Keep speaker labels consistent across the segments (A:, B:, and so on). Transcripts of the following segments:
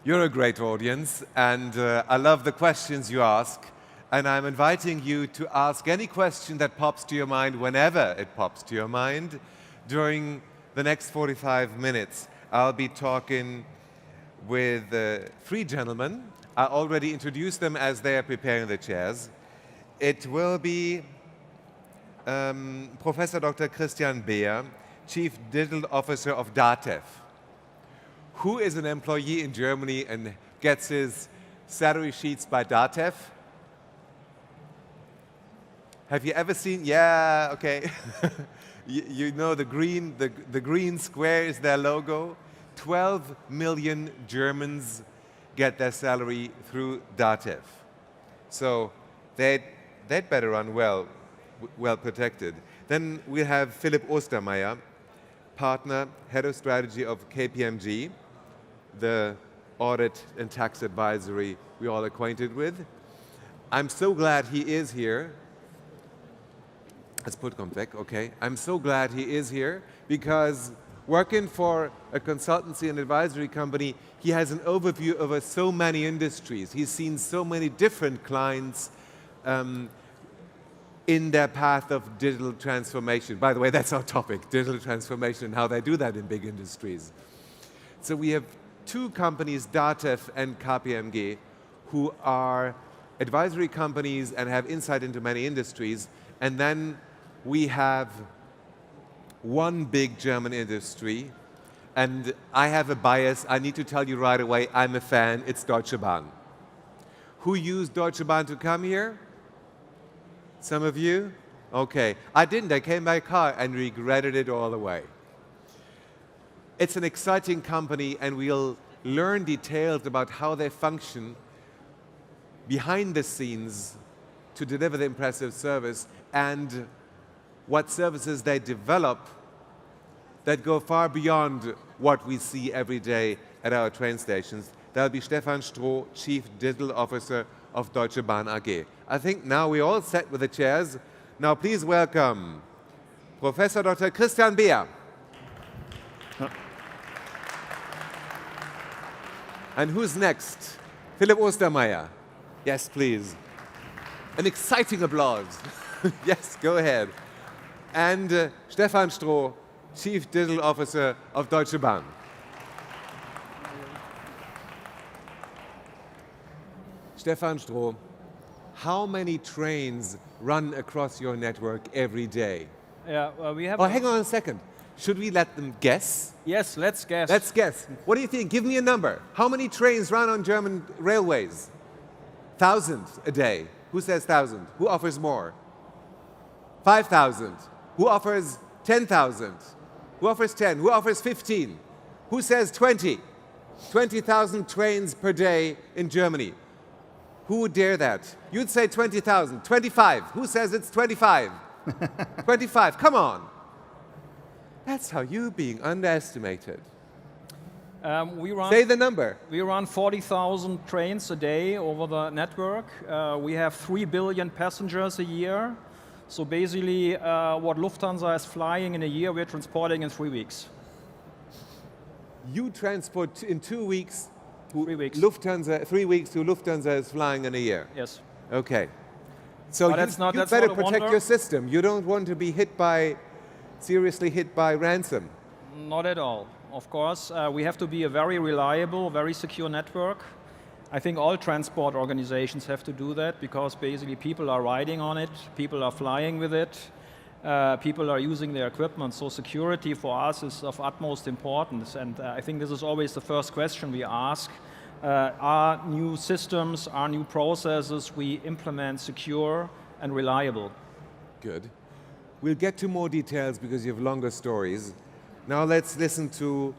A: You're a great audience, and I love the questions you ask. And I'm inviting you to ask any question that pops to your mind whenever it pops to your mind. During the next 45 minutes, I'll be talking with three gentlemen. I already introduced them as they are preparing the chairs. It will be Professor Dr. Christian Beer, Chief Digital Officer of DATEV, who is an employee in Germany and gets his salary sheets by DATEV. Have you ever seen? Yeah, okay. you know the green square is their logo. 12 million Germans get their salary through DATEV. So they'd better run well protected. Then we have Philipp Ostermeier, partner, head of strategy of KPMG, the audit and tax advisory we're all acquainted with. I'm so glad he is here. Let's put weg, okay. I'm so glad he is here because working for a consultancy and advisory company, he has an overview over so many industries. He's seen so many different clients in their path of digital transformation. By the way, that's our topic, digital transformation and how they do that in big industries. So we have two companies, DATEV and KPMG, who are advisory companies and have insight into many industries. And then we have one big German industry, and I have a bias. I need to tell you right away, I'm a fan. It's Deutsche Bahn. Who used Deutsche Bahn to come here? Some of you? Okay. I didn't. I came by car and regretted it all the way. It's an exciting company, and we'll learn details about how they function behind the scenes to deliver the impressive service and what services they develop that go far beyond what we see every day at our train stations. That'll be Stefan Stroh, Chief Digital Officer of Deutsche Bahn AG. I think now we're all set with the chairs. Now please welcome Professor Dr. Christian Beer. And who's next? Philipp Ostermeier. Yes, please. An exciting applause. Yes, go ahead. And Stefan Stroh, Chief Digital Officer of Deutsche Bahn. Stefan Stroh, how many trains run across your network every day?
B: We have.
A: Oh, hang on a second. Should we let them guess?
B: Yes, let's guess.
A: Let's guess. What do you think? Give me a number. How many trains run on German railways? 1,000 a day. Who says 1,000? Who offers more? 5,000. Who offers 10,000? Who offers 10? Who offers 15? Who says 20? 20,000 trains per day in Germany. Who would dare that? You'd say 20,000. 25. Who says it's 25? 25. Come on. That's how you're being underestimated. Say the number.
B: We run 40,000 trains a day over the network. We have 3 billion passengers a year. So basically, what Lufthansa is flying in a year, we're transporting in 3 weeks.
A: You transport in 2 weeks.
B: 3 weeks.
A: Lufthansa, 3 weeks to Lufthansa is flying in a year.
B: Yes.
A: Okay. So you better protect your system. You don't want to be seriously hit by ransom.
B: Not at all. Of course, we have to be a very reliable, very secure network. I think all transport organizations have to do that because basically people are riding on it, people are flying with it, people are using their equipment. So security for us is of utmost importance. And I think this is always the first question we ask. Are new systems, are new processes we implement secure and reliable?
A: Good. We'll get to more details because you have longer stories. Now let's listen to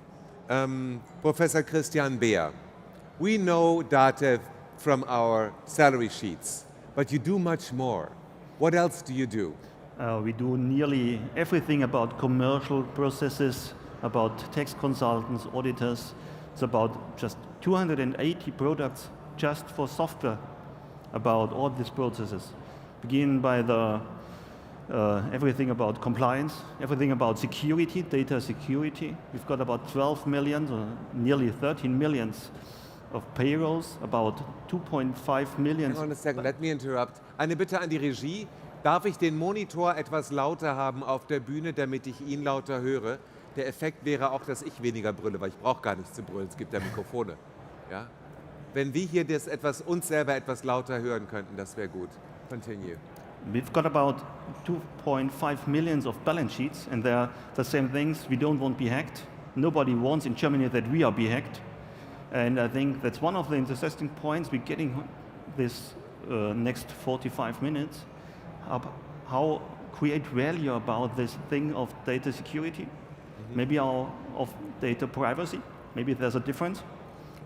A: Professor Christian Beer. We know DATEV from our salary sheets, but you do much more. What else do you do?
C: We do nearly everything about commercial processes, about tax consultants, auditors. It's about just 280 products just for software about all these processes. Begin by the everything about compliance, everything about security, data security. We've got about 12 million, or nearly 13 million of payrolls, about 2.5 million.
A: Hang on a second, let me interrupt. Eine Bitte an die Regie. Darf ich den Monitor etwas lauter haben auf der Bühne, damit ich ihn lauter höre? Der Effekt wäre auch, dass ich weniger brülle, weil ich brauche gar nicht zu brüllen, es gibt ja Mikrofone. Ja? Wenn wir hier uns selber etwas lauter hören könnten, das wäre gut. Continue.
C: We've got about 2.5 million of balance sheets, and they're the same things. We don't want to be hacked. Nobody wants in Germany that we are be hacked. And I think that's one of the interesting points we're getting this next 45 minutes, how create value about this thing of data security, maybe of data privacy, maybe there's a difference.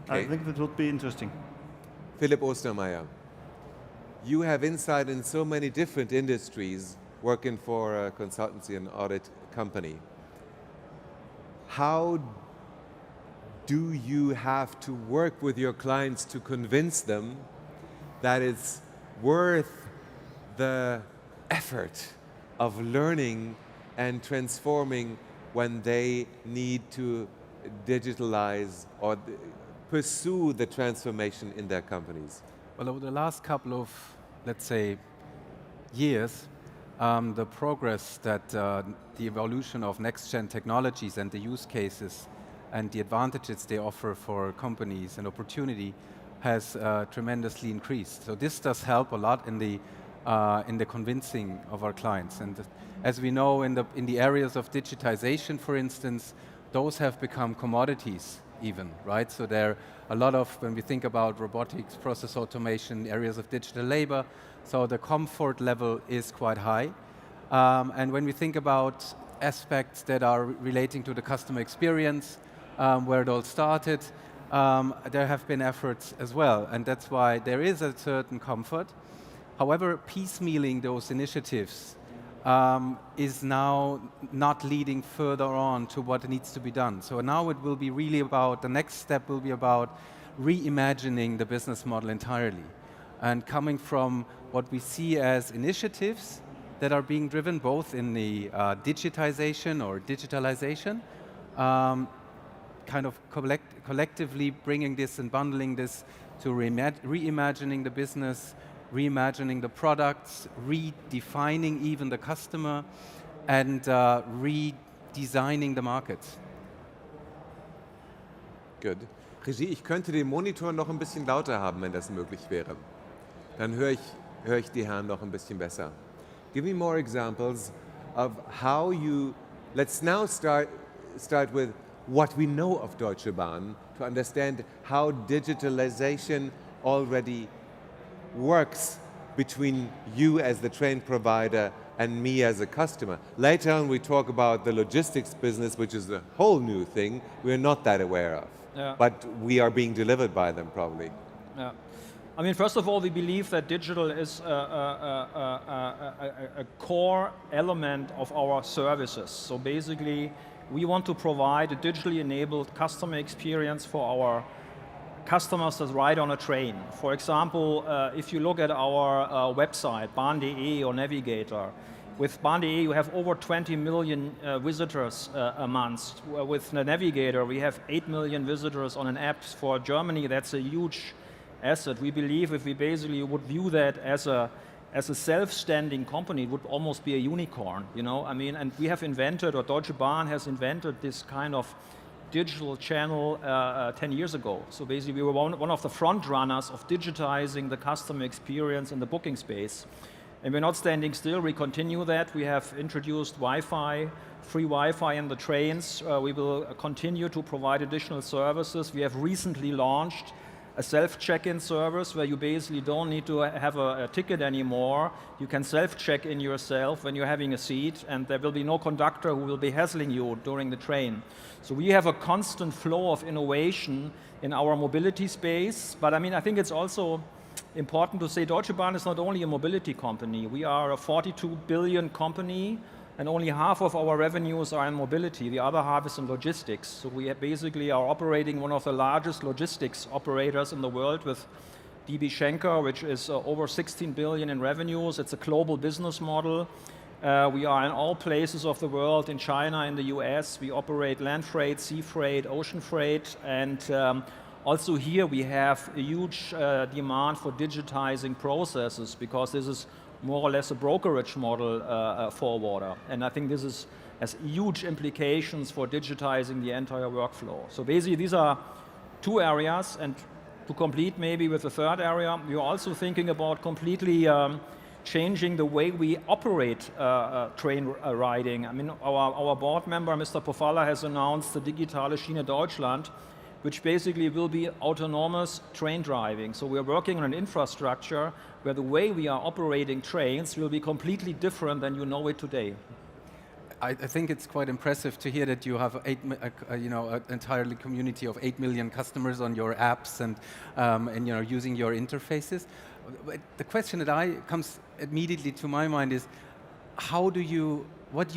A: Okay.
C: I think that would be interesting.
A: Philipp Ostermeier, you have insight in so many different industries working for a consultancy and audit company. How do you have to work with your clients to convince them that it's worth the effort of learning and transforming when they need to digitalize or pursue the transformation in their companies?
D: Well, over the last couple of, let's say, years, the progress that the evolution of next-gen technologies and the use cases and the advantages they offer for companies and opportunity has tremendously increased. So this does help a lot in the convincing of our clients. And as we know, in the areas of digitization, for instance, those have become commodities even, right? So there are a lot of, when we think about robotics, process automation, areas of digital labor, so the comfort level is quite high. And when we think about aspects that are relating to the customer experience, where it all started, there have been efforts as well, and that's why there is a certain comfort. However, piecemealing those initiatives is now not leading further on to what needs to be done. So now it will be really about, the next step will be about reimagining the business model entirely and coming from what we see as initiatives that are being driven both in the digitization or digitalization, kind of collectively bringing this and bundling this to reimagining the business, reimagining the products, redefining even the customer, and redesigning the markets.
A: Good. Regie, ich könnte den Monitor noch ein bisschen lauter haben, wenn das möglich wäre. Dann höre ich die Herren noch ein bisschen besser. Give me more examples of how you, let's now start with what we know of Deutsche Bahn to understand how digitalization already works between you as the train provider and me as a customer. Later on we talk about the logistics business, which is a whole new thing we're not that aware of.
B: Yeah.
A: But we are being delivered by them probably.
B: Yeah. I mean, first of all, we believe that digital is a core element of our services. So basically, we want to provide a digitally enabled customer experience for our customers that ride on a train. For example, if you look at our website, bahn.de or Navigator, with bahn.de you have over 20 million visitors a month. With the Navigator we have 8 million visitors on an app. For Germany that's a huge asset. We believe if we basically would view that as a self-standing company, it would almost be a unicorn, you know? I mean, and we have invented, or Deutsche Bahn has invented this kind of digital channel 10 years ago. So basically we were one of the front runners of digitizing the customer experience in the booking space. And we're not standing still, we continue that. We have introduced Wi-Fi, free Wi-Fi in the trains. We will continue to provide additional services. We have recently launched a self-check-in service where you basically don't need to have a ticket anymore. You can self-check in yourself when you're having a seat, and there will be no conductor who will be hassling you during the train. So we have a constant flow of innovation in our mobility space. But I mean, I think it's also important to say Deutsche Bahn is not only a mobility company. We are a 42 billion company, and only half of our revenues are in mobility. The other half is in logistics. So we basically are operating one of the largest logistics operators in the world with DB Schenker, which is over 16 billion in revenues. It's a global business model. We are in all places of the world, in China, in the US. We operate land freight, sea freight, ocean freight, and Also here we have a huge demand for digitizing processes, because this is more or less a brokerage model forwarder. And I think this has huge implications for digitizing the entire workflow. So basically these are two areas, and to complete maybe with the third area, we're also thinking about completely changing the way we operate train riding. I mean, our board member, Mr. Pofalla, has announced the Digitale Schiene Deutschland, which basically will be autonomous train driving. So we're working on an infrastructure where the way we are operating trains will be completely different than you know it today.
D: I think it's quite impressive to hear that you have an entirely community of 8 million customers on your apps and using your interfaces. But the question that comes immediately to my mind is, what do you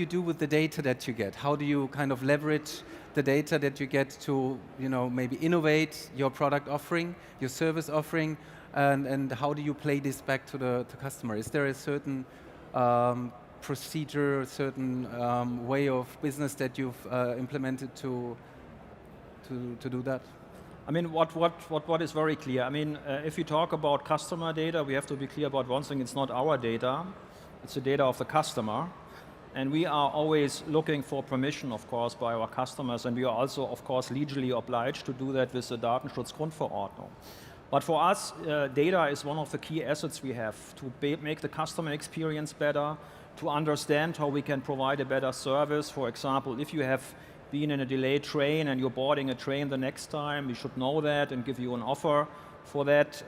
D: do with the data that you get? How do you kind of leverage the data that you get to maybe innovate your product offering, your service offering, and how do you play this back to the customer? Is there a certain procedure, a certain way of business that you've implemented to do that?
B: I mean, what is very clear, I mean, if you talk about customer data, we have to be clear about one thing: it's not our data, it's the data of the customer. And we are always looking for permission, of course, by our customers, and we are also, of course, legally obliged to do that with the Datenschutzgrundverordnung. But for us, data is one of the key assets we have to make the customer experience better, to understand how we can provide a better service. For example, if you have been in a delayed train and you're boarding a train the next time, we should know that and give you an offer for that.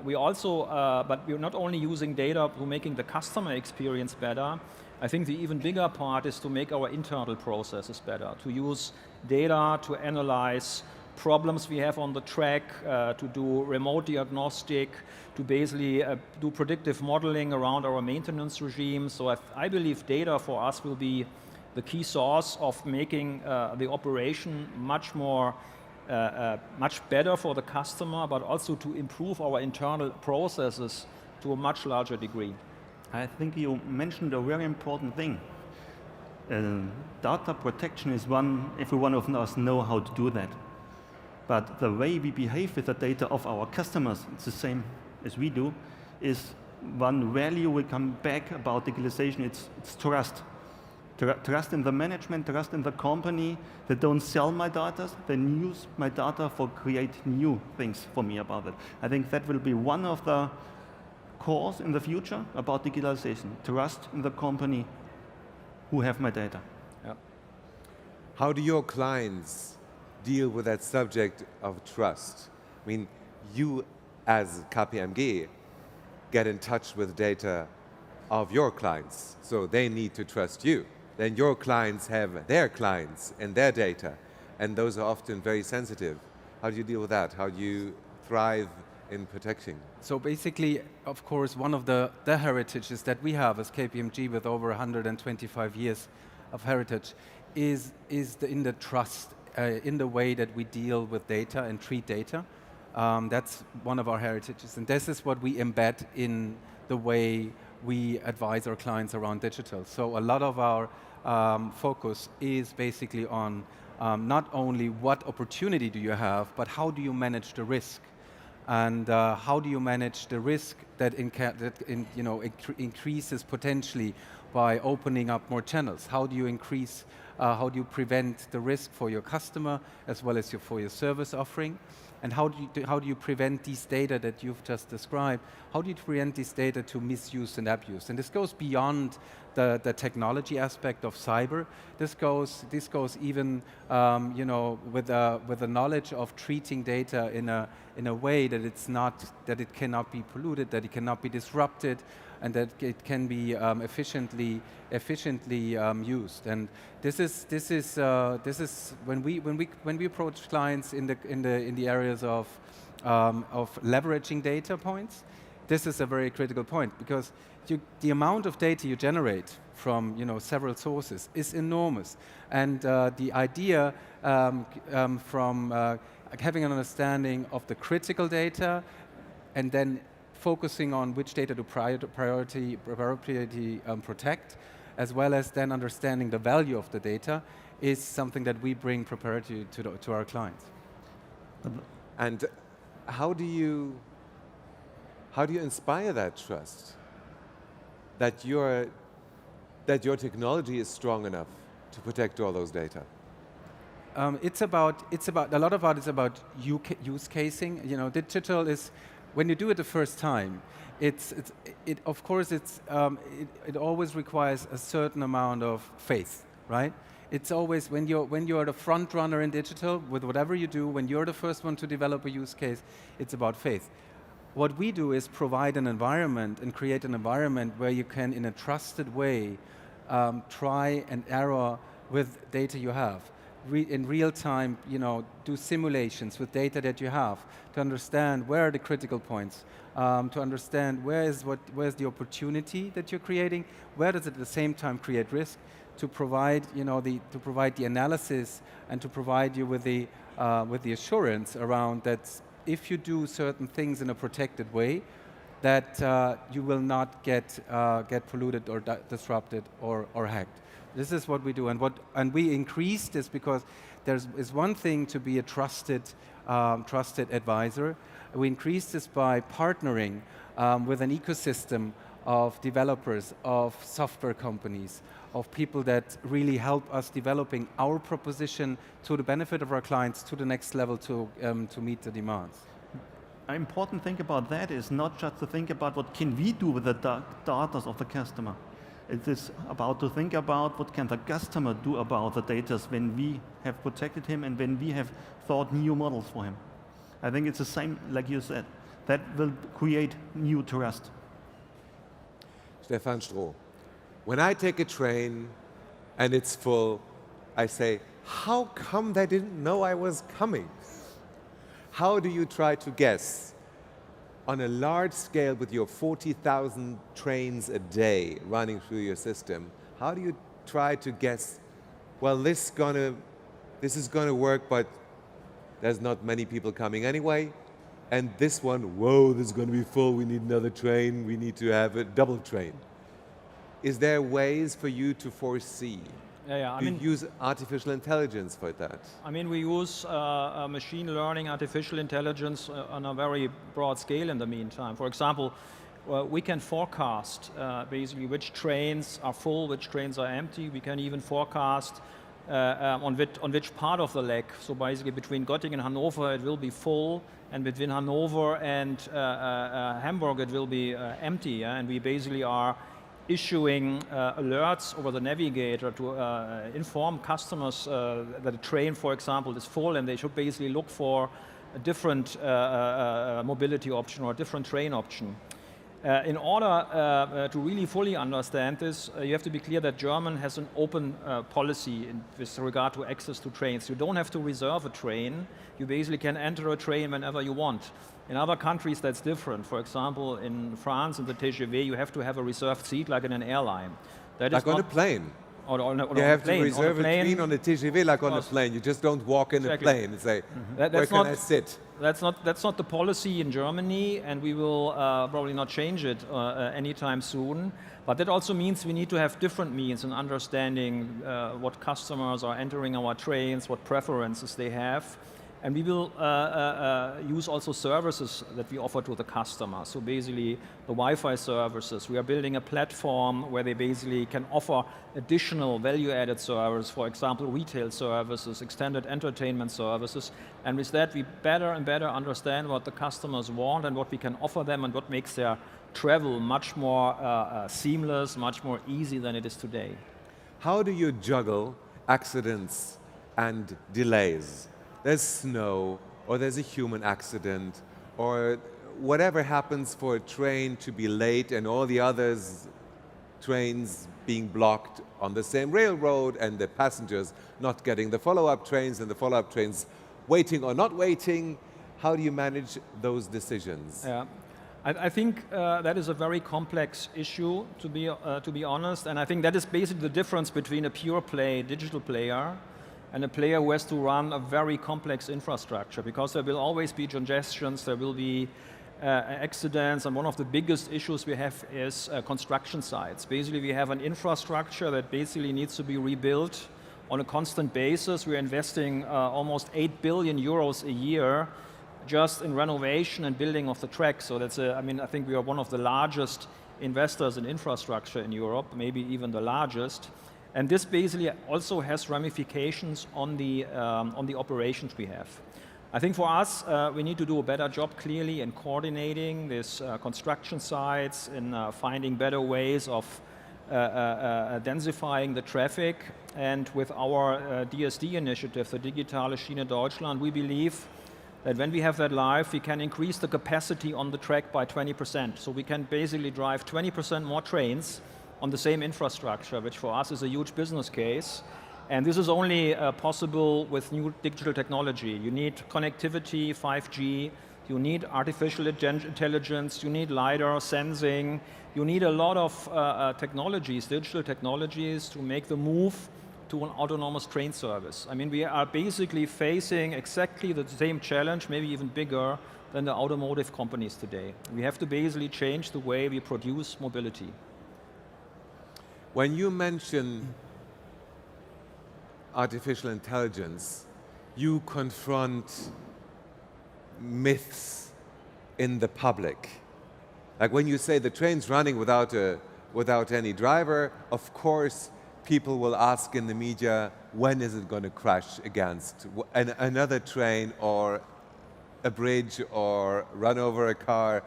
B: We also, but we're not only using data to making the customer experience better. I think the even bigger part is to make our internal processes better, to use data to analyze problems we have on the track, to do remote diagnostic, to basically do predictive modeling around our maintenance regime. So I believe data for us will be the key source of making the operation much better for the customer, but also to improve our internal processes to a much larger degree.
C: I think you mentioned a very important thing. Data protection is one, every one of us know how to do that. But the way we behave with the data of our customers, it's the same as we do, is one value will come back about digitalization, it's trust. Trust in the management, trust in the company. They don't sell my data, they use my data for create new things for me about it. I think that will be one of the cores in the future about digitalization. Trust in the company who have my data.
A: Yeah. How do your clients deal with that subject of trust? I mean, you as KPMG get in touch with data of your clients, so they need to trust you. Then your clients have their clients and their data, and those are often very sensitive. How do you deal with that? How do you thrive in protecting?
D: So basically, of course, one of the heritages that we have as KPMG with over 125 years of heritage is in the trust, in the way that we deal with data and treat data. That's one of our heritages, and this is what we embed in the way we advise our clients around digital. So a lot of our focus is basically on not only what opportunity do you have, but how do you manage the risk, and how do you manage the risk that increases potentially by opening up more channels. How do you prevent the risk for your customer as well as for your service offering? And how do you prevent these data that you've just described? How do you prevent this data to misuse and abuse? And this goes beyond the technology aspect of cyber. This goes even with the knowledge of treating data in a way that it cannot be polluted, that it cannot be disrupted, and that it can be efficiently used. And this is when we approach clients in the areas of leveraging data points. This is a very critical point, because the amount of data you generate from several sources is enormous, and the idea from having an understanding of the critical data and then focusing on which data to priority protect, as well as then understanding the value of the data, is something that we bring preparatory to our clients.
A: And how do you inspire that trust? That your technology is strong enough to protect all those data?
D: It's about a lot of it is about use casing. You know, digital is when you do it the first time. It always requires a certain amount of faith, right? It's always when you're the front runner in digital with whatever you do. When you're the first one to develop a use case, it's about faith. What we do is provide an environment and create an environment where you can, in a trusted way, try and error with data you have. In real time, you know, do simulations with data that you have to understand where are the critical points, to understand where's the opportunity that you're creating, where does it at the same time create risk, to provide, you know, to provide the analysis and to provide you with the assurance around that if you do certain things in a protected way, that you will not get polluted or disrupted or hacked. This is what we do, and we increase this because is one thing to be a trusted advisor. We increase this by partnering with an ecosystem of developers, of software companies, of people that really help us developing our proposition to the benefit of our clients to the next level to meet the demands.
C: An important thing about that is not just to think about what can we do with the data of the customer. It is about to think about what can the customer do about the data when we have protected him and when we have thought new models for him. I think it's the same, like you said. That will create new trust.
A: Stefan, Stroh, when I take a train and it's full, I say, how come they didn't know I was coming? How do you try to guess on a large scale with your 40,000 trains a day running through your system? How do you try to guess, well, this is gonna work, but there's not many people coming anyway, and this one, whoa, this is gonna be full, we need another train, we need to have a double train. Is there ways for you to foresee?
B: Yeah,
A: do you use artificial intelligence for that? I
B: mean, we use machine learning, artificial intelligence on a very broad scale in the meantime. For example, we can forecast basically which trains are full, which trains are empty. We can even forecast on which part of the leg. So basically between Göttingen and Hanover it will be full, and between Hanover and Hamburg it will be empty. Yeah? And we basically are issuing alerts over the navigator to inform customers that a train, for example, is full, and they should basically look for a different mobility option or a different train option. In order to really fully understand this, you have to be clear that Germany has an open policy with regard to access to trains. You don't have to reserve a train. You basically can enter a train whenever you want. In other countries, that's different. For example, in France, in the TGV, you have to have a reserved seat, like in an airline. That
A: like on a plane.
B: You
A: have to reserve a train on a TGV, like on a plane. You just don't walk in a plane and say, where can I sit?
B: That's not the policy in Germany, and we will probably not change it anytime soon. But that also means we need to have different means in understanding what customers are entering our trains, what preferences they have. And we will use also services that we offer to the customer. So basically the Wi-Fi services. We are building a platform where they basically can offer additional value-added services, for example, retail services, extended entertainment services. And with that, we better and better understand what the customers want and what we can offer them and what makes their travel much more seamless, much more easy than it is today.
A: How do you juggle accidents and delays? There's snow, or there's a human accident, or whatever happens for a train to be late and all the others trains being blocked on the same railroad and the passengers not getting the follow-up trains and the follow-up trains waiting or not waiting. How do you manage those decisions?
B: Yeah. I think that is a very complex issue, to be honest, and I think that is basically the difference between a pure play digital player and a player who has to run a very complex infrastructure, because there will always be congestions, there will be accidents, and one of the biggest issues we have is construction sites. Basically, we have an infrastructure that basically needs to be rebuilt on a constant basis. We're investing almost 8 billion euros a year just in renovation and building of the track. So that's I think we are one of the largest investors in infrastructure in Europe, maybe even the largest. And this basically also has ramifications on the operations we have. I think for us, we need to do a better job clearly in coordinating these construction sites, in finding better ways of densifying the traffic. And with our DSD initiative, the Digitale Schiene Deutschland, we believe that when we have that live, we can increase the capacity on the track by 20%. So we can basically drive 20% more trains on the same infrastructure, which for us is a huge business case. And this is only possible with new digital technology. You need connectivity, 5G, you need artificial intelligence, you need LiDAR sensing, you need a lot of technologies, digital technologies, to make the move to an autonomous train service. I mean, we are basically facing exactly the same challenge, maybe even bigger than the automotive companies today. We have to basically change the way we produce mobility.
A: When you mention artificial intelligence, you confront myths in the public. Like when you say the train's running without any driver, of course people will ask in the media, when is it going to crash against another train or a bridge or run over a car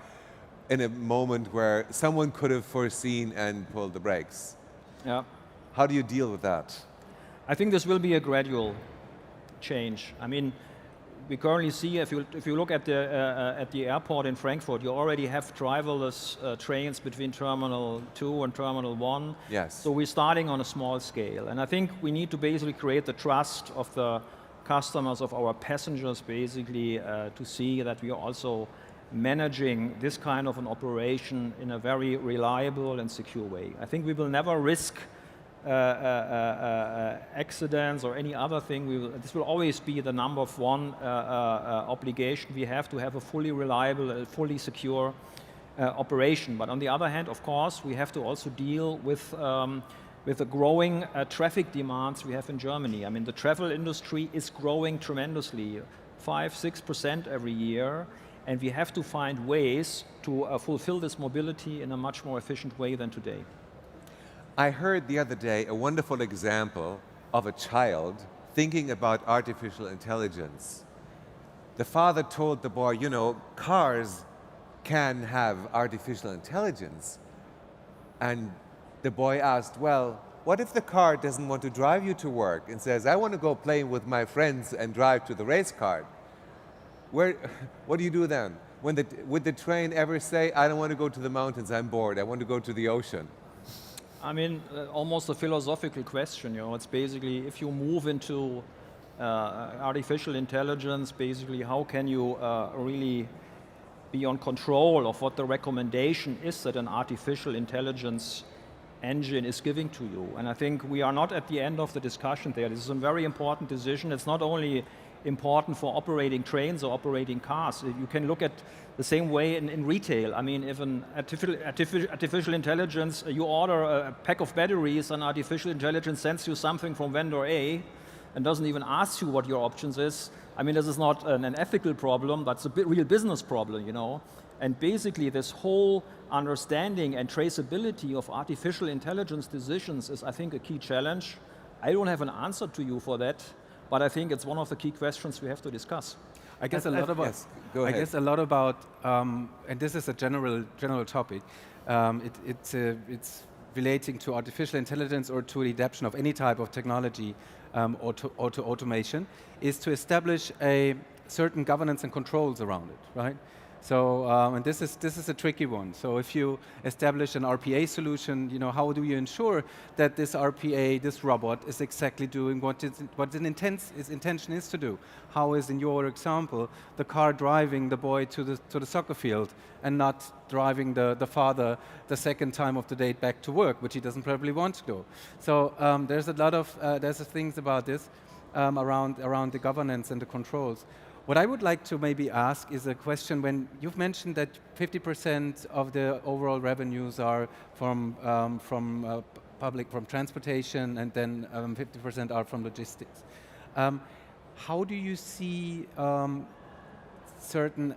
A: in a moment where someone could have foreseen and pulled the brakes?
B: Yeah.
A: How do you deal with that?
B: I think this will be a gradual change. I mean, we currently see, if you look at the airport in Frankfurt, you already have driverless trains between Terminal 2 and Terminal 1.
A: Yes.
B: So we're starting on a small scale. And I think we need to basically create the trust of the customers, of our passengers, basically, to see that we are also managing this kind of an operation in a very reliable and secure way. I think we will never risk accidents or any other thing. This will always be the number one obligation we have, to have a fully reliable, fully secure operation. But on the other hand, of course, we have to also deal with the growing traffic demands we have in Germany. I mean, the travel industry is growing tremendously, 5-6% every year, and we have to find ways to fulfill this mobility in a much more efficient way than today.
A: I heard the other day a wonderful example of a child thinking about artificial intelligence. The father told the boy, you know, cars can have artificial intelligence. And the boy asked, well, what if the car doesn't want to drive you to work and says, I want to go play with my friends and drive to the race car? What do you do then? Would the train ever say, I don't want to go to the mountains, I'm bored, I want to go to the ocean?
B: I mean, almost a philosophical question, you know. It's basically, if you move into artificial intelligence, basically, how can you really be on control of what the recommendation is that an artificial intelligence engine is giving to you? And I think we are not at the end of the discussion there. This is a very important decision. It's not only important for operating trains or operating cars. You can look at the same way in retail. I mean, if an artificial intelligence, you order a pack of batteries, and artificial intelligence sends you something from vendor A and doesn't even ask you what your options is. I mean, this is not an ethical problem, but it's a real business problem, you know. And basically, this whole understanding and traceability of artificial intelligence decisions is, I think, a key challenge. I don't have an answer to you for that, but I think it's one of the key questions we have to discuss.
D: I guess a lot about.
A: Yes, go ahead.
D: I guess a lot about, and this is a general topic. It's relating to artificial intelligence or to the adoption of any type of technology or to automation, is to establish a certain governance and controls around it, right? So, and this is a tricky one. So if you establish an RPA solution, you know, how do you ensure that this RPA, this robot, is exactly doing what its intention is to do? How is, in your example, the car driving the boy to the soccer field and not driving the father the second time of the day back to work, which he doesn't probably want to go? So there's a lot of things about this around the governance and the controls. What I would like to maybe ask is a question. When you've mentioned that 50% of the overall revenues are from transportation, and then 50% are from logistics. How do you see certain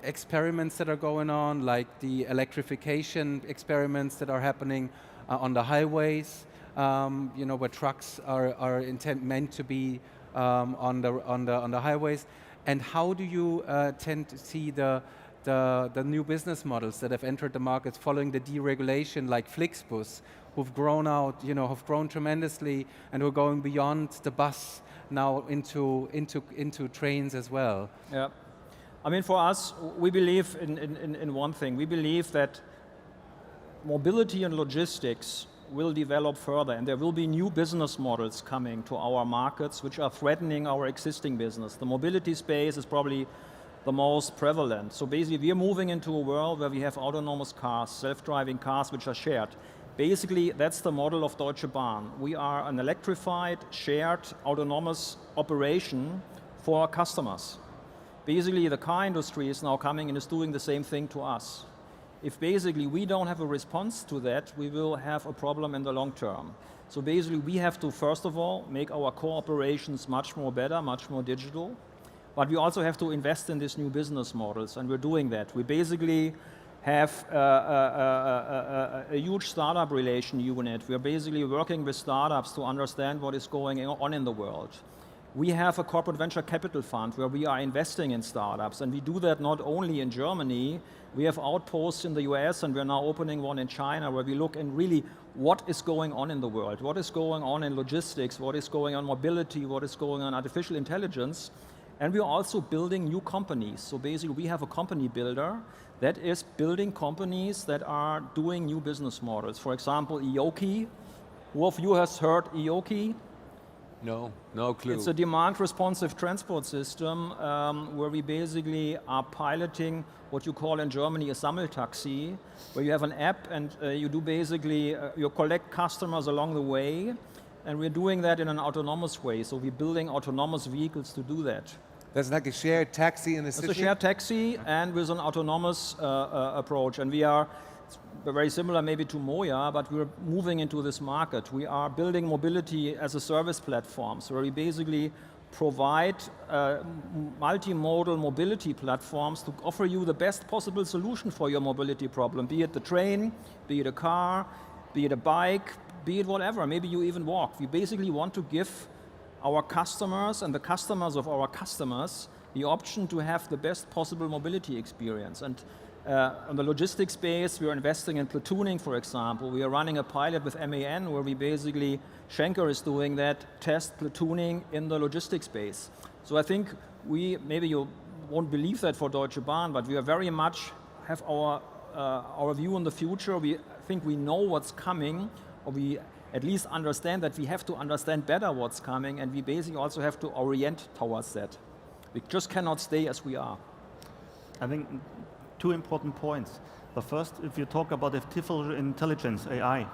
D: experiments that are going on, like the electrification experiments that are happening on the highways, where trucks are meant to be on the highways. And how do you tend to see the new business models that have entered the markets following the deregulation, like Flixbus, who've grown out, have grown tremendously, and who are going beyond the bus now into trains as well?
B: Yeah. I mean, for us, we believe in one thing. We believe that mobility and logistics will develop further, and there will be new business models coming to our markets which are threatening our existing business. The mobility space is probably the most prevalent. So basically, we are moving into a world where we have autonomous cars, self-driving cars which are shared. Basically, that's the model of Deutsche Bahn. We are an electrified, shared, autonomous operation for our customers. Basically, the car industry is now coming and is doing the same thing to us. If basically we don't have a response to that, we will have a problem in the long term. So basically, we have to, first of all, make our core operations much more better, much more digital. But we also have to invest in these new business models, and we're doing that. We basically have a huge startup relation unit. We're basically working with startups to understand what is going on in the world. We have a corporate venture capital fund where we are investing in startups, and we do that not only in Germany. We have outposts in the US, and we're now opening one in China, where we look in really what is going on in the world, what is going on in logistics, what is going on mobility, what is going on artificial intelligence. And we're also building new companies. So basically, we have a company builder that is building companies that are doing new business models. For example, Ioki. Who of you has heard Ioki?
A: No, no clue.
B: It's a demand-responsive transport system where we basically are piloting what you call in Germany a Sammeltaxi, where you have an app and you do basically, you collect customers along the way, and we're doing that in an autonomous way. So we're building autonomous vehicles to do that.
A: That's like a shared taxi in a city?
B: It's a shared taxi and with an autonomous approach. And we're very similar maybe to Moja, but we're moving into this market. We are building mobility as a service platform. So we basically provide multimodal mobility platforms to offer you the best possible solution for your mobility problem, be it the train, be it a car, be it a bike, be it whatever. Maybe you even walk. We basically want to give our customers and the customers of our customers the option to have the best possible mobility experience. And in the logistics space, we are investing in platooning, for example. We are running a pilot with MAN where we basically, Schenker is doing that, test platooning in the logistics space. So I think maybe you won't believe that for Deutsche Bahn, but we are very much have our view on the future. We think we know what's coming, or we at least understand that we have to understand better what's coming, and we basically also have to orient towards that. We just cannot stay as we are.
C: I think two important points. The first, if you talk about artificial intelligence, AI,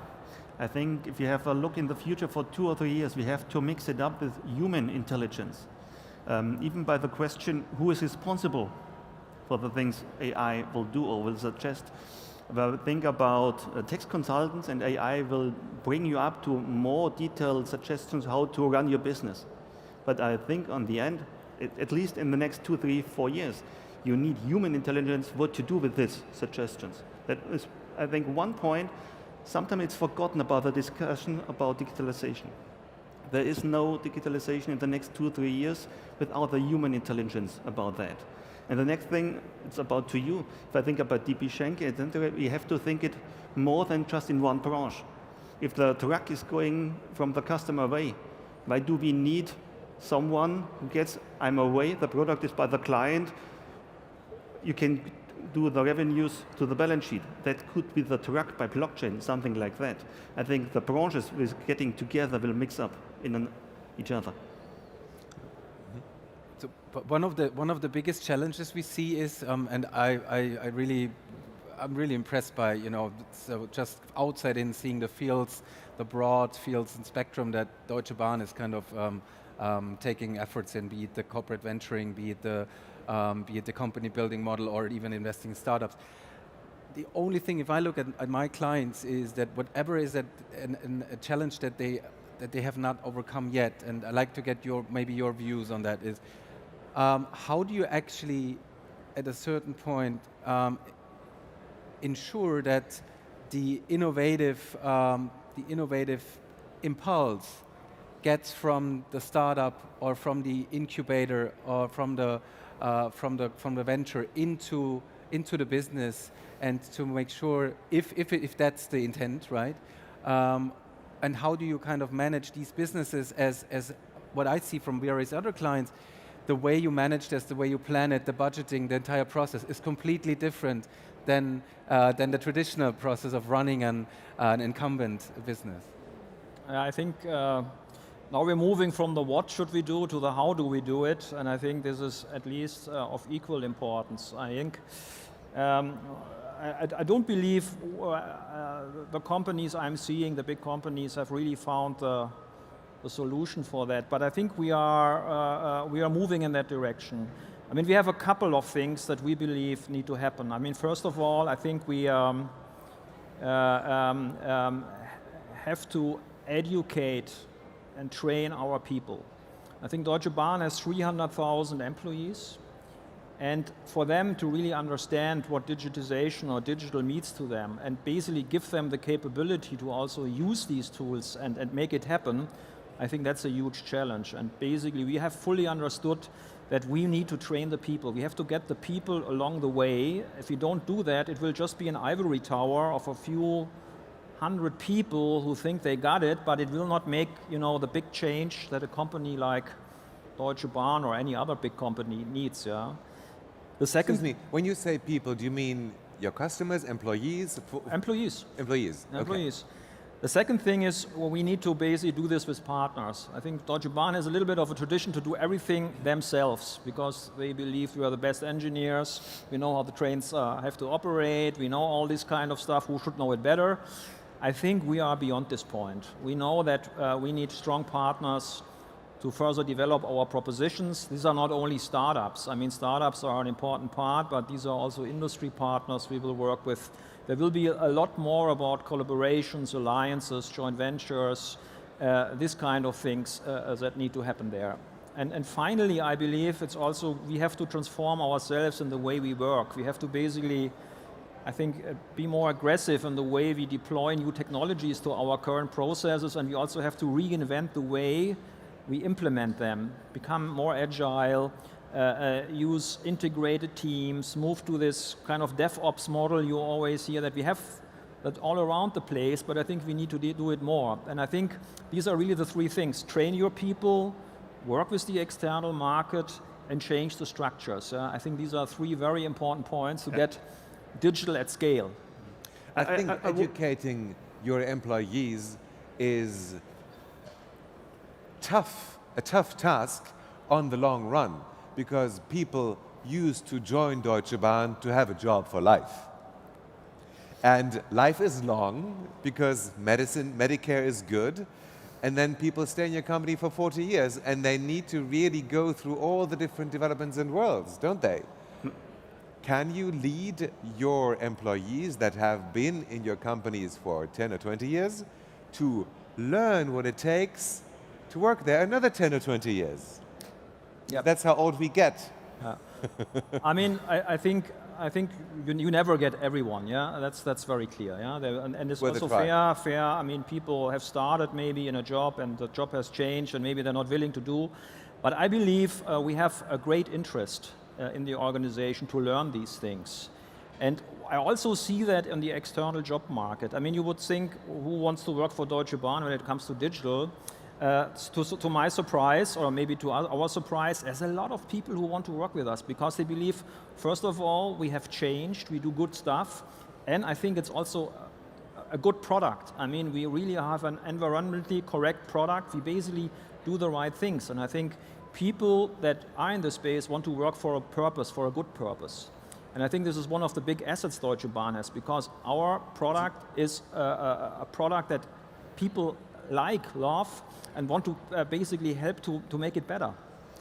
C: I think if you have a look in the future for 2 or 3 years, we have to mix it up with human intelligence. Even by the question, who is responsible for the things AI will do or will suggest? Well, think about text consultants, and AI will bring you up to more detailed suggestions how to run your business. But I think on the end, at least in the next 2, 3, 4 years, you need human intelligence what to do with these suggestions. That is, I think, one point. Sometimes it's forgotten about the discussion about digitalization. There is no digitalization in the next 2, 3 years without the human intelligence about that. And the next thing, it's about to you. If I think about DB Schenker, we have to think it more than just in one branch. If the truck is going from the customer away, why do we need someone who gets, I'm away, the product is by the client, you can do the revenues to the balance sheet. That could be the truck by blockchain, something like that. I think the branches with getting together will mix up in each other.
D: So, but one of the biggest challenges we see is, and I'm really impressed by, so just outside in seeing the fields, the broad fields and spectrum that Deutsche Bahn is kind of taking efforts in, be it the corporate venturing, be it the company building model, or even investing in startups. The only thing, if I look at my clients, is that whatever is a challenge that they have not overcome yet, and I'd like to get maybe your views on that, is how do you actually at a certain point ensure that the innovative impulse gets from the startup or from the incubator or from the venture into the business, and to make sure if that's the intent, right? And how do you kind of manage these businesses as what I see from various other clients? The way you manage this, the way you plan it, the budgeting, the entire process is completely different than the traditional process of running an incumbent business.
B: I think now we're moving from the what should we do to the how do we do it, and I think this is at least of equal importance. I think I don't believe the companies I'm seeing, the big companies, have really found the solution for that, but I think we are moving in that direction. I mean, we have a couple of things that we believe need to happen. I mean, first of all, I think we have to educate and train our people. I think Deutsche Bahn has 300,000 employees, and for them to really understand what digitization or digital means to them, and basically give them the capability to also use these tools and make it happen, I think that's a huge challenge. And basically we have fully understood that we need to train the people. We have to get the people along the way. If we don't do that, it will just be an ivory tower of a few hundred people who think they got it, but it will not make, you know, the big change that a company like Deutsche Bahn or any other big company needs. Yeah. The second.
A: Excuse me. When you say people, do you mean your customers, employees?
B: Employees.
A: Employees.
B: Employees. Okay. The second thing is, well, we need to basically do this with partners. I think Deutsche Bahn has a little bit of a tradition to do everything themselves because they believe we are the best engineers. We know how the trains have to operate. We know all this kind of stuff. Who should know it better? I think we are beyond this point. We know that we need strong partners to further develop our propositions. These are not only startups. I mean, startups are an important part, but these are also industry partners we will work with. There will be a lot more about collaborations, alliances, joint ventures, this kind of things that need to happen there. And finally, I believe it's also, we have to transform ourselves in the way we work. We have to basically, I think, be more aggressive in the way we deploy new technologies to our current processes, and we also have to reinvent the way we implement them, become more agile, use integrated teams, move to this kind of DevOps model you always hear that we have that all around the place, but I think we need to do it more. And I think these are really the three things: train your people, work with the external market, and change the structures. I think these are three very important points to get digital at scale.
A: I think educating your employees is a tough task on the long run, because people used to join Deutsche Bahn to have a job for life. And life is long because Medicare is good, and then people stay in your company for 40 years and they need to really go through all the different developments and worlds, don't they? Can you lead your employees that have been in your companies for 10 or 20 years to learn what it takes to work there another 10 or 20 years? Yep. That's how old we get.
B: I mean, I think you never get everyone. Yeah, that's very clear. Yeah, and it's also fair. I mean, people have started maybe in a job and the job has changed and maybe they're not willing to do. But I believe we have a great interest in the organization to learn these things. And I also see that in the external job market. I mean, you would think, who wants to work for Deutsche Bahn when it comes to digital? To my surprise, or maybe to our surprise, there's a lot of people who want to work with us because they believe, first of all, we have changed, we do good stuff, and I think it's also a good product. I mean, we really have an environmentally correct product. We basically do the right things, and I think people that are in the space want to work for a purpose, for a good purpose. And I think this is one of the big assets Deutsche Bahn has, because our product is a product that people love, and want to basically help to make it better.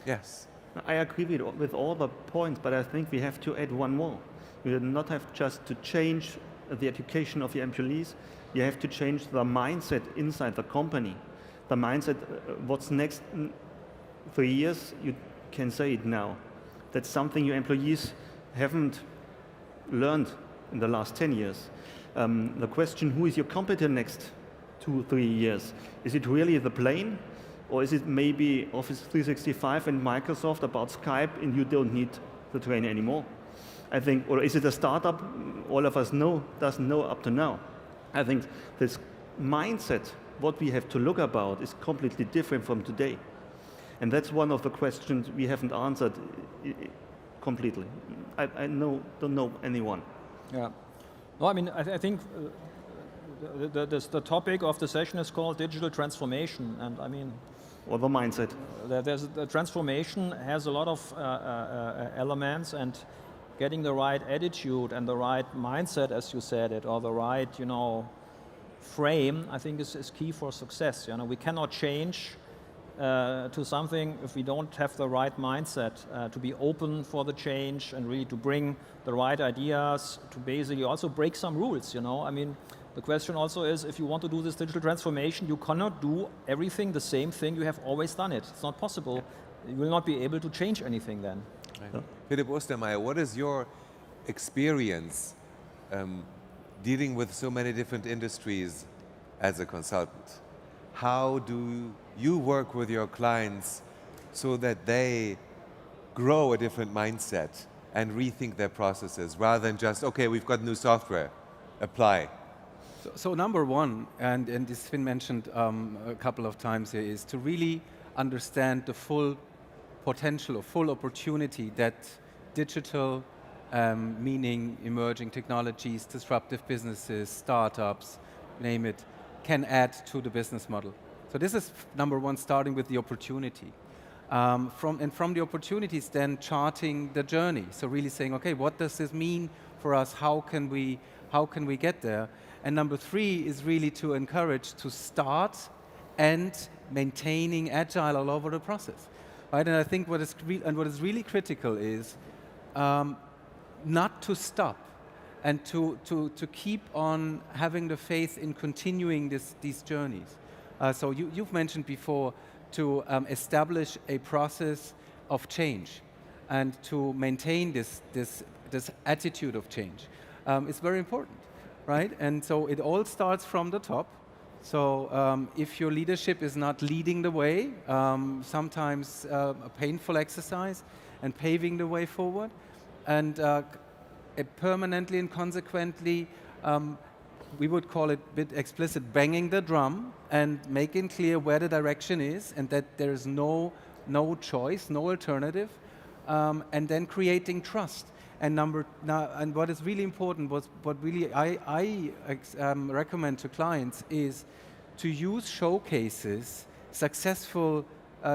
A: Yes.
C: I agree with all the points, but I think we have to add one more. We do not have just to change the education of the employees, you have to change the mindset inside the company. The mindset, what's next 3 years, you can say it now. That's something your employees haven't learned in the last 10 years. The question, who is your competitor next 2-3 years? Is it really the plane? Or is it maybe Office 365 and Microsoft about Skype and you don't need the train anymore? I think, or is it a startup all of us doesn't know up to now? I think this mindset, what we have to look about, is completely different from today. And that's one of the questions we haven't answered completely. I don't know anyone.
B: Yeah. No, I mean, I think the topic of the session is called digital transformation, and I mean,
C: or the mindset.
B: The transformation has a lot of elements, and getting the right attitude and the right mindset, as you said it, or the right, frame, I think is key for success. We cannot change to something if we don't have the right mindset to be open for the change and really to bring the right ideas, to basically also break some rules. I mean, the question also is, if you want to do this digital transformation, you cannot do everything the same thing you have always done it. It's not possible. You will not be able to change anything then.
A: Right. Philipp Ostermeier, what is your experience dealing with so many different industries as a consultant? How do you work with your clients so that they grow a different mindset and rethink their processes rather than just, okay, we've got new software, apply?
D: So number one, and this Finn mentioned a couple of times here, is to really understand the full potential or full opportunity that digital, meaning emerging technologies, disruptive businesses, startups, name it, can add to the business model. So this is number one, starting with the opportunity. From the opportunities, then charting the journey. So really saying, okay, what does this mean for us? How can we get there? And number three is really to encourage to start and maintaining agile all over the process, right? And I think what is really critical is not to stop and to keep on having the faith in continuing these journeys. So you've mentioned before to establish a process of change and to maintain this attitude of change. It's very important, right? And so it all starts from the top. So if your leadership is not leading the way, sometimes a painful exercise and paving the way forward, and permanently and consequently, we would call it a bit explicit, banging the drum and making clear where the direction is and that there is no choice, no alternative, and then creating trust. And what is really important, what really I recommend to clients is to use showcases, successful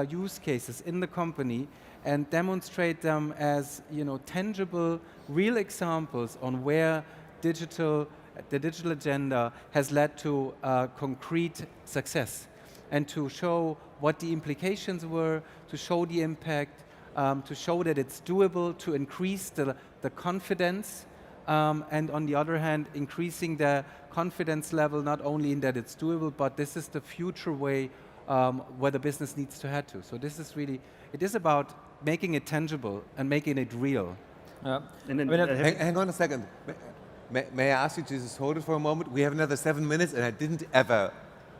D: use cases in the company, and demonstrate them as tangible, real examples on where the digital agenda has led to concrete success, and to show what the implications were, to show the impact, to show that it's doable, to increase the confidence, and on the other hand, increasing the confidence level not only in that it's doable, but this is the future way where the business needs to head to. So this is really, it is about making it tangible and making it real.
A: Hang on a second. May I ask you to just hold it for a moment? We have another 7 minutes, and I didn't ever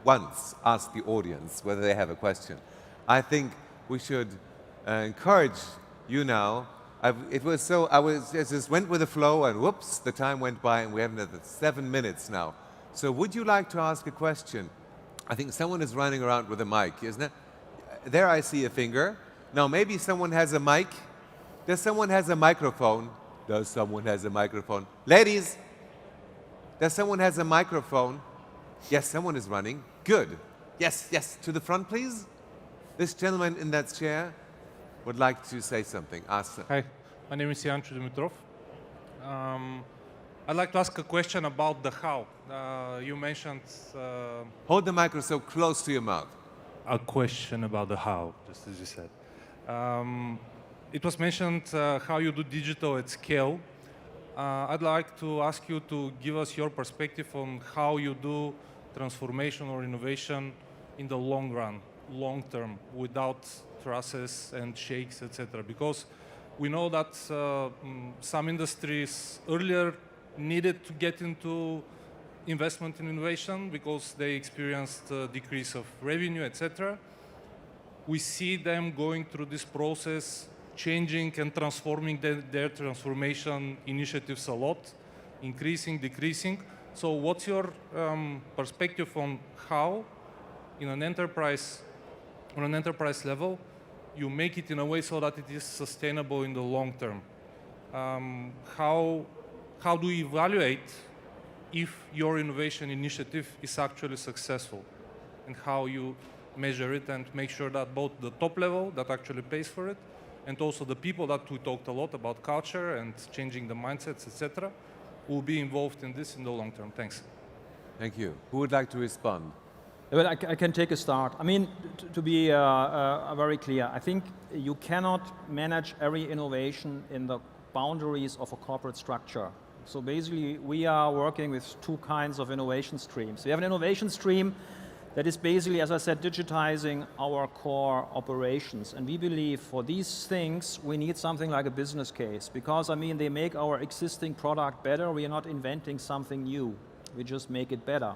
A: once ask the audience whether they have a question. I think we should encourage you now. I just went with the flow, and whoops, the time went by, and we have another 7 minutes now. So would you like to ask a question? I think someone is running around with a mic, isn't it? There I see a finger. Now maybe someone has a mic. Does someone has a microphone? Does someone has a microphone? Ladies, does someone has a microphone? Yes, someone is running. Good. Yes, to the front, please. This gentleman in that chair would like to say something. Ask.
E: Hi, my name is Jan Dimitrov. I'd like to ask a question about the how. You mentioned...
A: Hold the microphone so close to your mouth.
E: A question about the how, just as you said. It was mentioned how you do digital at scale. I'd like to ask you to give us your perspective on how you do transformation or innovation in the long run, long term, without trusses and shakes, etc. Because We know that some industries earlier needed to get into investment in innovation because they experienced a decrease of revenue, etc. We see them going through this process, changing and transforming their transformation initiatives a lot, increasing, decreasing. So what's your perspective on how, in an enterprise, on an enterprise level, you make it in a way so that it is sustainable in the long term? How do you evaluate if your innovation initiative is actually successful, and how you measure it and make sure that both the top level that actually pays for it and also the people that we talked a lot about culture and changing the mindsets, etc., will be involved in this in the long term? Thanks.
A: Thank you. Who would like to respond?
B: Well, I can take a start. I mean, to be very clear, I think you cannot manage every innovation in the boundaries of a corporate structure. So basically, we are working with two kinds of innovation streams. We have an innovation stream that is basically, as I said, digitizing our core operations. And we believe for these things, we need something like a business case, because, I mean, they make our existing product better. We are not inventing something new. We just make it better.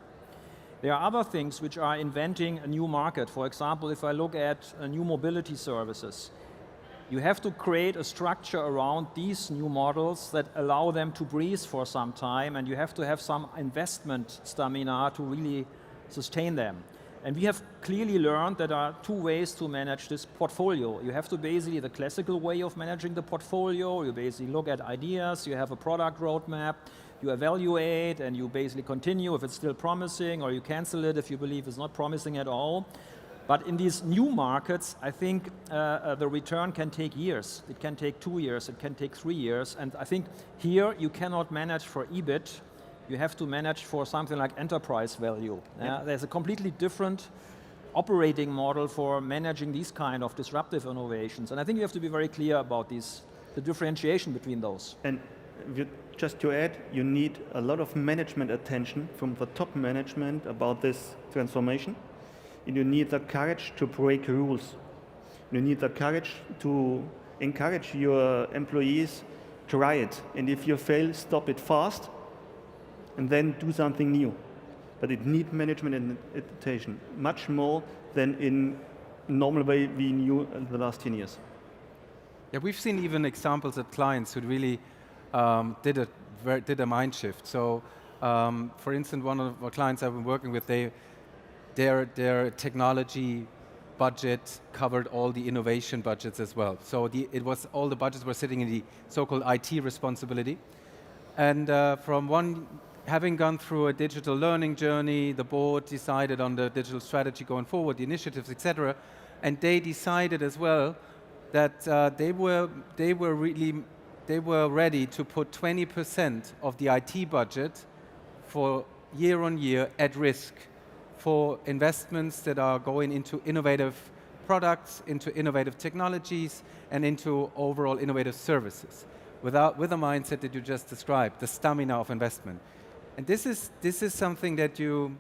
B: There are other things which are inventing a new market. For example, if I look at new mobility services, you have to create a structure around these new models that allow them to breathe for some time, and you have to have some investment stamina to really sustain them. And we have clearly learned that there are two ways to manage this portfolio. You have to basically, the classical way of managing the portfolio, you basically look at ideas, you have a product roadmap, you evaluate, and you basically continue if it's still promising, or you cancel it if you believe it's not promising at all. But in these new markets, I think the return can take years. It can take 2 years, it can take 3 years. And I think here you cannot manage for EBIT. You have to manage for something like enterprise value. There's a completely different operating model for managing these kind of disruptive innovations. And I think you have to be very clear about the differentiation between those.
C: And just to add, you need a lot of management attention from the top management about this transformation. And you need the courage to break rules. You need the courage to encourage your employees, try it. And if you fail, stop it fast, and then do something new. But it needs management and attention, much more than in normal way we knew in the last 10 years.
D: Yeah, we've seen even examples of clients who really did a mind shift. So, for instance, one of our clients I've been working with, their technology budget covered all the innovation budgets as well. So all the budgets were sitting in the so-called IT responsibility. And having gone through a digital learning journey, the board decided on the digital strategy going forward, the initiatives, etc. And they decided as well that they were ready to put 20% of the IT budget for year on year at risk for investments that are going into innovative products, into innovative technologies, and into overall innovative services, with a mindset that you just described, the stamina of investment. And this is something that you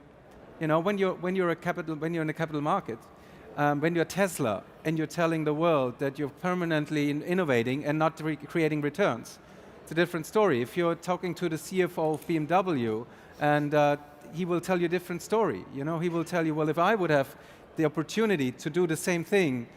D: know, when you're in a capital market, when you're Tesla and you're telling the world that you're permanently innovating and not creating returns, it's a different story. If you're talking to the CFO of BMW and he will tell you a different story. You know, he will tell you, well, if I would have the opportunity to do the same thing,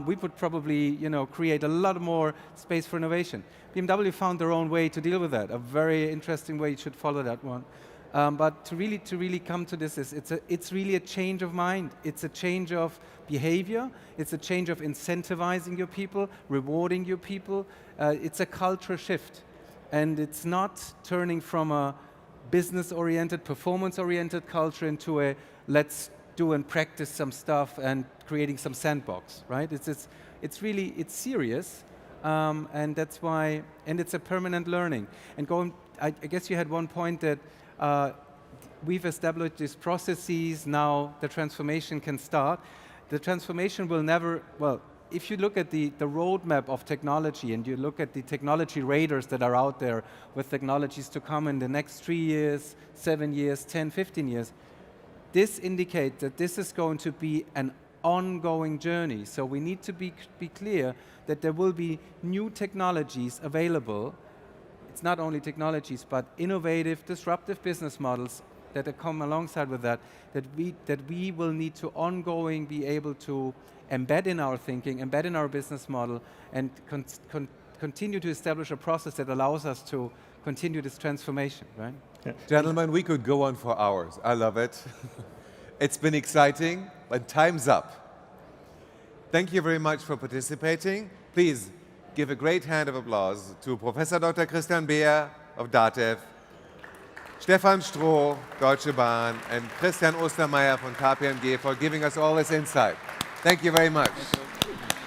D: we would probably, create a lot more space for innovation. BMW found their own way to deal with that. A very interesting way. You should follow that one. But to really come to this, it's really a change of mind. It's a change of behavior. It's a change of incentivizing your people, rewarding your people. It's a culture shift, and it's not turning from a business-oriented, performance-oriented culture into a let's do and practice some stuff and creating some sandbox, right? It's serious, and that's why, and it's a permanent learning. And I guess you had one point that we've established these processes, now the transformation can start. The transformation will never, if you look at the roadmap of technology and you look at the technology radars that are out there with technologies to come in the next 3 years, 7 years, 10, 15 years, this indicates that this is going to be an ongoing journey. So we need to be clear that there will be new technologies available. It's not only technologies, but innovative, disruptive business models that come alongside with that we will need to ongoing be able to embed in our thinking, embed in our business model, and continue to establish a process that allows us to continue this transformation, right?
C: Yeah.
A: Gentlemen, we could go on for hours. I love it. It's been exciting, but time's up. Thank you very much for participating. Please give a great hand of applause to Professor Dr. Christian Beer of DATEV, Stefan Stroh, Deutsche Bahn, and Christian Ostermeier von KPMG for giving us all this insight. Thank you very much.
B: Thank you.